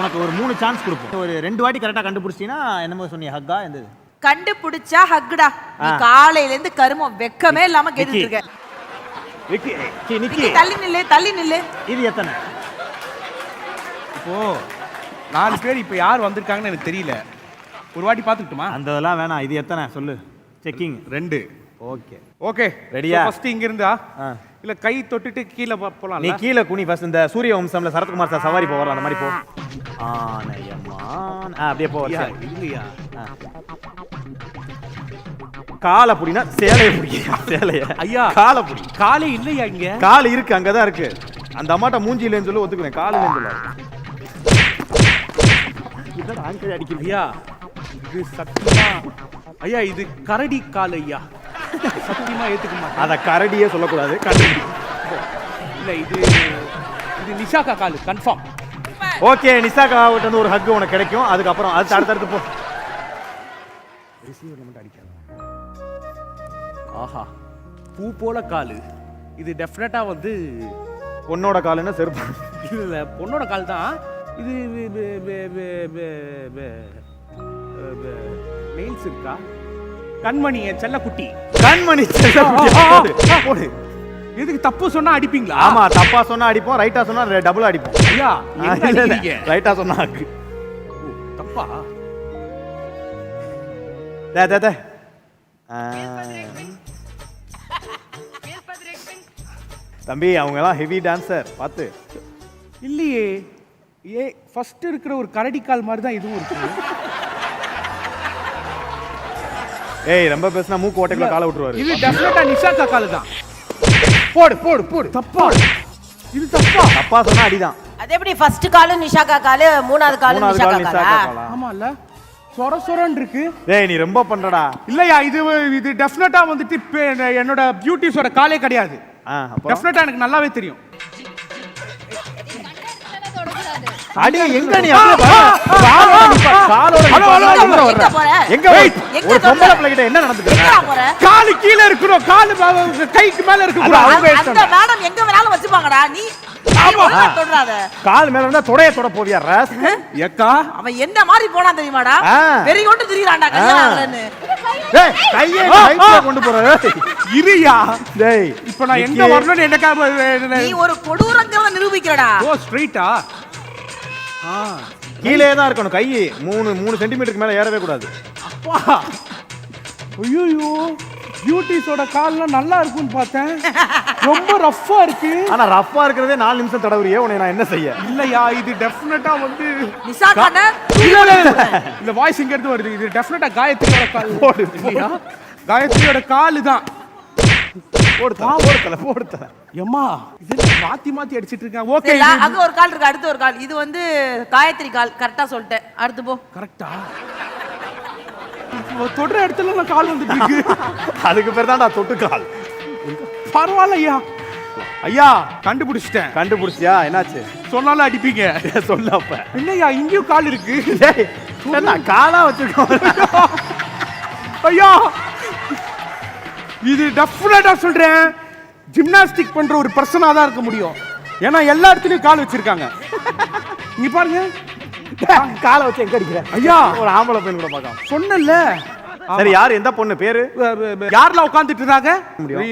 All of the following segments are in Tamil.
உனக்கு ஒரு 3 சான்ஸ் கொடுப்போம். ஒரு 2 வாட்டி கரெக்டா கண்டுபிடிச்சிட்டீங்கன்னா என்னமோ சொன்னீங்க, ஹக்கா என்னது? கண்டுபிடிச்சா ஹக்குடா. நீ காலையில இருந்து கருமம் வெக்கமே இல்லாம கேட்டுட்டு இருக்க. விக்கி நிக்கி தள்ளி நில்லு. இது எத்தனை? இப்போ 4 பேர் இப்போ யார் வந்திருக்காங்கன்னு எனக்கு தெரியல. ஒரு வாட்டி பார்த்துக்கிட்டுமா? அந்த இதெல்லாம் வேணாம். இது எத்தனை சொல்லு. செக்கிங் 2. ஓகே ஓகே ரெடியா? ஃபர்ஸ்ட் இங்க இருந்தா இல்ல கை தொட்டுட்டு கீழ போலாம். நீ கீழ குனி ஃபர்ஸ்ட். இந்த சூரிய வம்சம்ல சரத்குமார் சார் சவாரி போவார் அந்த மாதிரி போ. ஆனையம்மான் அப்படியே போ. இல்லையா காலை புடினா சேலைய புடியா? சேலைய ஐயா காலை புடி. காலே இல்லையா? இங்க கால் இருக்கு, அங்கதான் இருக்கு. அந்த அம்மாட்ட மூஞ்சி இல்லைன்னு சொல்லி ஒத்துக்குறேன், கால் இல்லைன்னு சொல்ல. இதோட ஆங்கர் அடிக்குது. ஐயா இது சத்தியமா ஐயா இது கரடி கால் ஐயா. சத்தியமா ஏத்துக்க மாட்டேன். அத கரடியே சொல்லக்கூடாது, கரடி. இல்ல இது நிஷாக்கா கால் கன்ஃபார்ம். ஓகே, நிஷாக்கா கிட்ட இருந்து ஒரு ஹக் உனக்கு கிடைக்கும். அதுக்கப்புறம் அது அடுத்து போ. ரிசீவர்ல மட்டும் அடிக்காத. ஆஹா பூ போல கால். இது டெஃபினட்டா வந்து பொண்ணோட காலுன்னா செருப்பு. இல்ல பொண்ணோட கால் தான் இது. நெயில்ஸ் இருக்கா? கண்மணி என் செல்லக்குட்டி. கண்மணி செல்லக்குட்டி. போடு. எதுக்கு தப்பு சொன்னா அடிப்பீங்களா? ஆமா, தப்பா சொன்னா அடிப்போம், ரைட்டா சொன்னா டபுள் அடிப்போம். ஐயா எங்க அடிக்கிறீங்க? ரைட்டா சொன்னா ஹக். தப்பா? டே தம்பி, அவங்க எல்லாம் ஹெவி டான்சர் பார்த்து. இல்லையே, ஃபர்ஸ்ட் இருக்கிற ஒரு கரடி கால் மாதிரி தான் இதுவும் இருக்கு. ஏய், ரொம்ப பேசினா மூக்கு ஓட்டைக்குள்ள காலை விட்டுருவாரு. இது டெஃபினட்டா நிஷாக்கா கால் தான். போடு. தப்பா? இது தப்பா சொன்னா அடிதான். அது எப்படி ஃபர்ஸ்ட் கால் நிஷாக்கா கால், மூணாவது கால் நிஷாக்கா காலா? ஆமால, சொரன்னு இருக்கு. டேய், நீ ரொம்ப பண்றடா. இல்லையா, இது டெஃபினட்டா வந்துட்டு என்னோட பியூட்டிஸோட காலே கிடையாது. டெஃபினட்டா எனக்கு நல்லாவே தெரியும். அடி எங்க நீ காலோட எங்க ஒரு பொம்பளை பிள்ளை கிட்ட என்ன நடந்துக்குற? காலு கீழ இருக்கணும், காலு கைக்கு மேல இருக்கு. அந்த மேடம் எங்க வேணாலும் வச்சுப்பாங்கடா. நீ தொடாத. கால் மேல இருந்தா தொடைய தொட போவியா ராஸ்? ஏக்கா அவன் என்ன மாதிரி போனா தெரியுமாடா? வெறி கொண்டு திரியறான்டா கையாலன்னு. டேய், கையை கைக்குள்ள கொண்டு போற. இரியா. டேய், இப்போ நான் எங்க வரணும்னு என்னக்கா? நீ ஒரு கொடூரங்கறத நிரூபிக்கிறடா. ஓ ஸ்ட்ரைட்டா? கீழே தான் இருக்கணும். கை 3 சென்டிமீட்டருக்கு மேல ஏறவே கூடாது. அப்பா, ஐயோ, பியூட்டிஸோட கால்லாம் நல்லா இருக்கும்னு பார்த்தேன். ரொம்ப ரஃப்பா இருக்கு. ஆனா ரஃப்பா இருக்கிறதே 4 நிமிஷம் தடவுறியே, உன்னை நான் என்ன செய்ய? இல்லையா, இது டெஃபினட்டா வந்து நிஷாக்கான இந்த வாய்ஸ் இங்க இருந்து வருது. இது டெஃபினட்டா காயத்ரியோட கால். இல்லையா, காயத்ரியோட கால் தான். போடுதல. எம்மா, இது மாத்தி அடிச்சிட்டு இருக்காங்க. ஓகே, அங்க ஒரு கால் இருக்கு, அடுத்து ஒரு கால். இது வந்து காயத்ரி கால். கரெக்ட்டா சொல்லிட்டேன். அடுத்து போ. கரெக்ட்டா? தொடுற இடத்துல நான் கால் வந்துட்டு இருக்கு. அதுக்கு பேர் தான்டா தொட்டு கால். பரவாயில்லையா? ஐயா கண்டுபிடிச்சிட்டேன். கண்டுபிடிச்சியா? என்னாச்சு? சொன்னாலும் அடிப்பீங்க. சொல்ல அப்ப. இல்லையா, இங்கேயும் கால் இருக்கு. காலா வச்சிருக்கோம். ஐயா, இது டெஃபினட்டா சொல்றேன், ஜிம்னாஸ்டிக் பண்ற ஒரு பர்சனா தான் இருக்க முடியும். ஏன்னா எல்லா இடத்துலயும் கால் வச்சிருக்காங்க. இங்க பாருங்க, காலை வச்சு எங்க அடிக்கிற? ஐயா, ஒரு ஆம்பளை பெண் கூட பார்க்கலாம் சொன்னல. சரி, யார் எந்த பொண்ணு பேரு? யாரெல்லாம் உட்கார்ந்துட்டு இருந்தாங்க?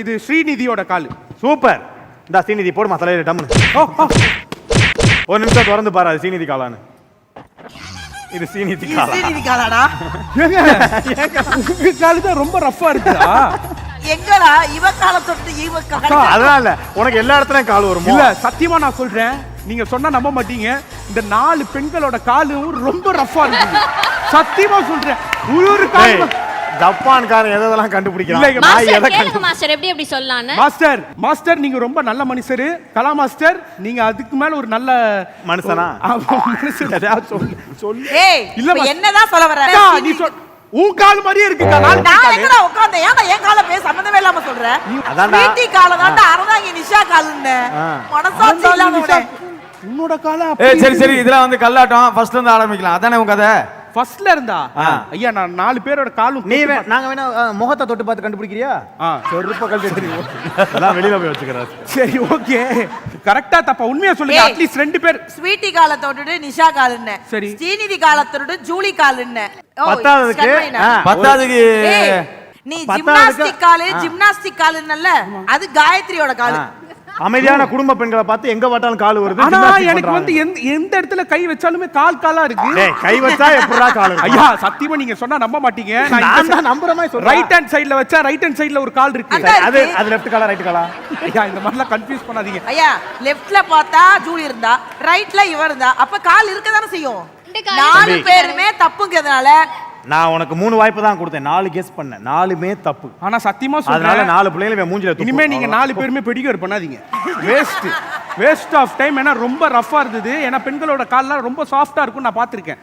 இது ஸ்ரீநிதியோட கால். சூப்பர். இந்த ஸ்ரீநிதி போடு மசாலா டம்னு. ஒரு நிமிஷம் திறந்து பாரு, அது ஸ்ரீநிதி காலான்னு. இது ஸ்ரீநிதி காலா? ஸ்ரீநிதி காலாடா? உங்க கால் தான் ரொம்ப ரஃப்பா இருக்குடா. எங்கடா இவ கால தொட்டு இவ கால்? அதனால உனக்கு எல்லா இடத்துலயும் கால் வரும். இல்ல, சத்தியமா நான் சொல்றேன், நீங்க சொன்னா நம்ப மாட்டீங்க, இந்த 4 பெண்களோட காலும் ரொம்ப ரஃப்பா இருக்கு. சத்தியமா சொல்றேன். ஒரு கால் ஜப்பான்காரன் எதெல்லாம் கண்டுபிடிக்கிறான். மாஸ்டர் எப்படி சொல்லலாம்னு. மாஸ்டர் நீங்க ரொம்ப நல்ல மனுஷர். கலா மாஸ்டர், நீங்க அதுக்கு மேல ஒரு நல்ல மனுஷனா? சொல்லு. ஏய், இல்ல என்னதான் சொல்ல வர? நீ உன் கால் மாதிரியே இருக்குக்கா. நான் எங்கடா உட்கார்ந்தேன்? ஏன்டா என் கால பேச சம்பந்தமே இல்லாம சொல்ற? ஸ்வீட்டி கால தான்டா அரதாங்க நிஷா கால்னு. மனசாட்சி இல்லாம உன்னோட கால. சரி இதெல்லாம் வந்து கல்லாட்டம். ஃபர்ஸ்ட்ல இருந்து ஆரம்பிக்கலாம். அதானே உங்க கதை? ஃபர்ஸ்ட்ல இருந்தா ஐயா நான் 4 பேரோட காலும் நீ நாங்க வேணா முகத்தை தொட்டு பார்த்து கண்டுபிடிக்கிறியா செருப்ப கழட்டி தெரியும் அதெல்லாம் வெளியில போய் வச்சுக்கிறாரு. சரி ஓகே கரெக்டா தப்பா உண்மையா சொல்லுங்க ஏய். அட்லீஸ்ட் 2 பேர் ஸ்வீட்டி காலத்தோட நிஷா காலுன்னு சரி. ஸ்ரீநிதி காலத்தோட ஜூலி காலுன்னு பத்தாவதுக்கு, பத்தாவதுக்கு நீ பத்தாவதுக்கு, ஜிம்னாஸ்டிக் காலு ஜிம்னாஸ்டிக் காலுன்னல்ல அது காயத்ரியோட காலு. அமைதியான குடும்ப பெண்களை பார்த்து எங்க பார்த்தாலும் கால் வருது. ஆனா gymnastics எனக்கு பண்றாங்க. வந்து எந்த இடத்துல கை வச்சாலுமே காலா இருக்கு டேய், கை வச்சா எப்படிடா கால் இருக்கும்? ஐயா சத்தியமா நீங்க சொன்னா நம்ப மாட்டீங்க நான் தான் நம்புற மாதிரி சொல்றேன். ரைட் ஹேண்ட் சைடுல வச்சா ரைட் ஹேண்ட் சைடுல ஒரு கால் இருக்கு அதான். அது அது லெஃப்ட் காலா ரைட் காலா? ஐயா இந்த மாதிரிலாம் கன்ஃபியூஸ் பண்ணாதீங்க ஐயா லெஃப்ட்ல பார்த்தா ஜூலி இருந்தா ரைட்ல இவர் இருந்தா அப்ப கால் இருக்க தானே செய்யும். ரெண்டு கால் 4 தம்பி. பேருமே தப்புங்கிறதுனால நான் உனக்கு 3 வாய்ப்பு தான் கொடுத்தேன். 4 கெஸ் பண்ணேன். 4மே தப்பு. ஆனா சத்தியமா அதனால சொல்றேன் 4 பிள்ளைகளை மூஞ்சில துப்பு. இனிமே நீங்க 4 பேருமே பெடிக்யூர் பண்ணாதீங்க வேஸ்ட் ஆஃப் டைம். ஏன்னா ரொம்ப ரஃப்பா இருந்தது. ஏன்னா பெண்களோட கால்லாம் ரொம்ப சாஃப்டா இருக்கும் நான் பாத்திருக்கேன்.